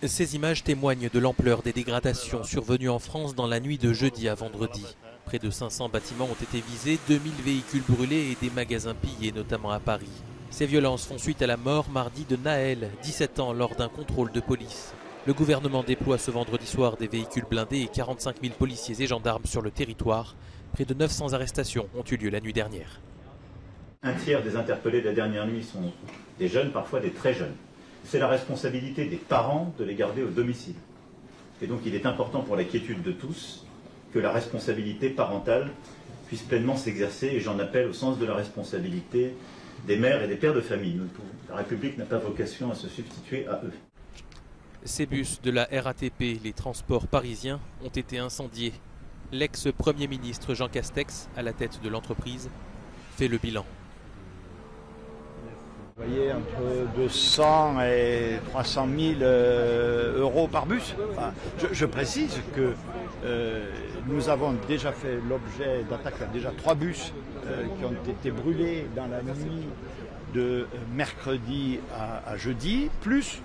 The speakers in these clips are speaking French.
Ces images témoignent de l'ampleur des dégradations survenues en France dans la nuit de jeudi à vendredi. Près de 500 bâtiments ont été visés, 2000 véhicules brûlés et des magasins pillés, notamment à Paris. Ces violences font suite à la mort mardi de Naël, 17 ans, lors d'un contrôle de police. Le gouvernement déploie ce vendredi soir des véhicules blindés et 45 000 policiers et gendarmes sur le territoire. Près de 900 arrestations ont eu lieu la nuit dernière. Un tiers des interpellés de la dernière nuit sont des jeunes, parfois des très jeunes. C'est la responsabilité des parents de les garder au domicile. Et donc il est important pour la quiétude de tous que la responsabilité parentale puisse pleinement s'exercer, et j'en appelle au sens de la responsabilité des mères et des pères de famille. La République n'a pas vocation à se substituer à eux. Ces bus de la RATP, les transports parisiens, ont été incendiés. L'ex-premier ministre Jean Castex, à la tête de l'entreprise, fait le bilan. Vous voyez, entre 200 et 300 000 euros par bus. Enfin, je précise que nous avons déjà fait l'objet d'attaques. Il y a déjà 3 bus qui ont été brûlés dans la nuit de mercredi à jeudi, plus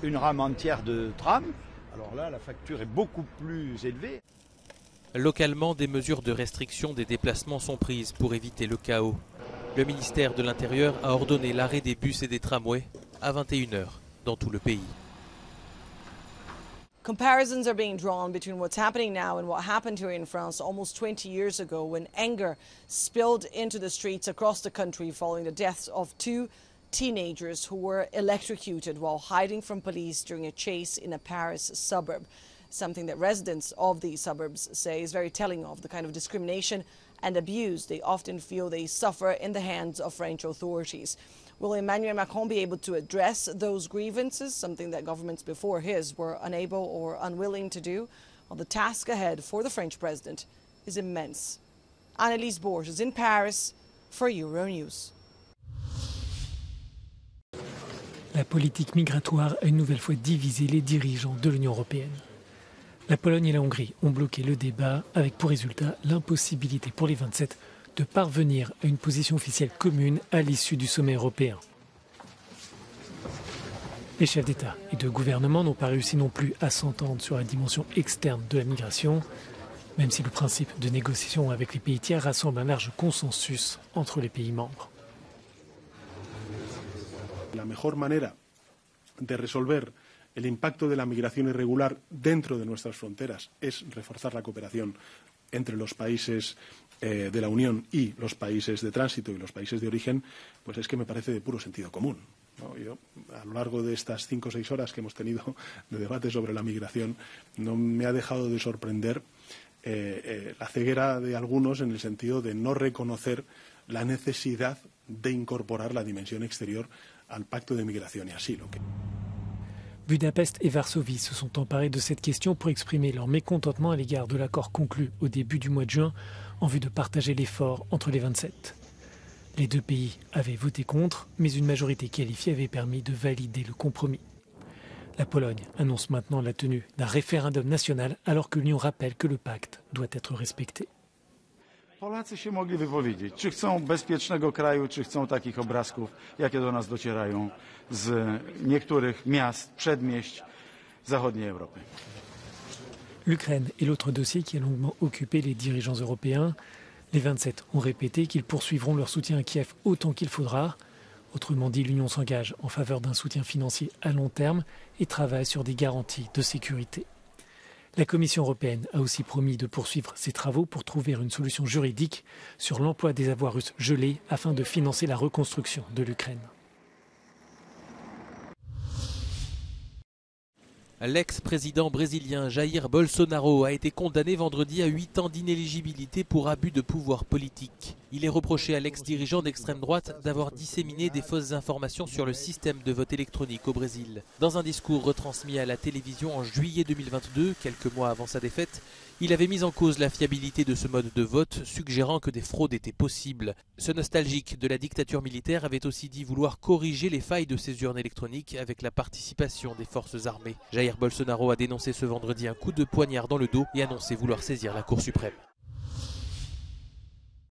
une rame entière de tram. Alors là, la facture est beaucoup plus élevée. Localement, des mesures de restriction des déplacements sont prises pour éviter le chaos. Le ministère de l'Intérieur a ordonné l'arrêt des bus et des tramways à 21 h dans tout le pays. Comparisons are being drawn between what's happening now and what happened here in France almost 20 years ago when anger spilled into the streets across the country following the deaths of 2 teenagers who were electrocuted while hiding from police during a chase in a Paris suburb. Something that residents of these suburbs say is very telling of the kind of discrimination and abuse they often feel they suffer in the hands of French authorities. Will Emmanuel Macron be able to address those grievances, something that governments before his were unable or unwilling to do? Well, the task ahead for the French president is immense. Annelise Borges in Paris for Euronews. La politique migratoire a une nouvelle fois divisé les dirigeants de l'Union européenne. La Pologne et la Hongrie ont bloqué le débat avec pour résultat l'impossibilité pour les 27 de parvenir à une position officielle commune à l'issue du sommet européen. Les chefs d'État et de gouvernement n'ont pas réussi non plus à s'entendre sur la dimension externe de la migration, même si le principe de négociation avec les pays tiers rassemble un large consensus entre les pays membres. La mejor manera de resolver el impacto de la migración irregular dentro de nuestras fronteras es reforzar la cooperación entre los países de la Unión y los países de tránsito y los países de origen, pues es que me parece de puro sentido común, ¿no? Yo, a lo largo de estas 5 o 6 horas que hemos tenido de debate sobre la migración, no me ha dejado de sorprender la ceguera de algunos en el sentido de no reconocer la necesidad de incorporar la dimensión exterior al pacto de migración y asilo. Budapest et Varsovie se sont emparés de cette question pour exprimer leur mécontentement à l'égard de l'accord conclu au début du mois de juin en vue de partager l'effort entre les 27. Les 2 pays avaient voté contre, mais une majorité qualifiée avait permis de valider le compromis. La Pologne annonce maintenant la tenue d'un référendum national alors que l'Union rappelle que le pacte doit être respecté. Polacy się mogli wypowiedzieć, czy chcą bezpiecznego kraju, czy chcą takich obrazków, jakie do nas docierają z niektórych miast, przedmieść zachodniej Europy. L'Ukraine est l'autre dossier qui a longuement occupé les dirigeants européens. Les 27 ont répété qu'ils poursuivront leur soutien à Kiev autant qu'il faudra. Autrement dit, l'Union s'engage en faveur d'un soutien financier à long terme et travaille sur des garanties de sécurité. La Commission européenne a aussi promis de poursuivre ses travaux pour trouver une solution juridique sur l'emploi des avoirs russes gelés afin de financer la reconstruction de l'Ukraine. L'ex-président brésilien Jair Bolsonaro a été condamné vendredi à 8 ans d'inéligibilité pour abus de pouvoir politique. Il est reproché à l'ex-dirigeant d'extrême droite d'avoir disséminé des fausses informations sur le système de vote électronique au Brésil. Dans un discours retransmis à la télévision en juillet 2022, quelques mois avant sa défaite, il avait mis en cause la fiabilité de ce mode de vote, suggérant que des fraudes étaient possibles. Ce nostalgique de la dictature militaire avait aussi dit vouloir corriger les failles de ces urnes électroniques avec la participation des forces armées. Jair Bolsonaro a dénoncé ce vendredi un coup de poignard dans le dos et annoncé vouloir saisir la Cour suprême.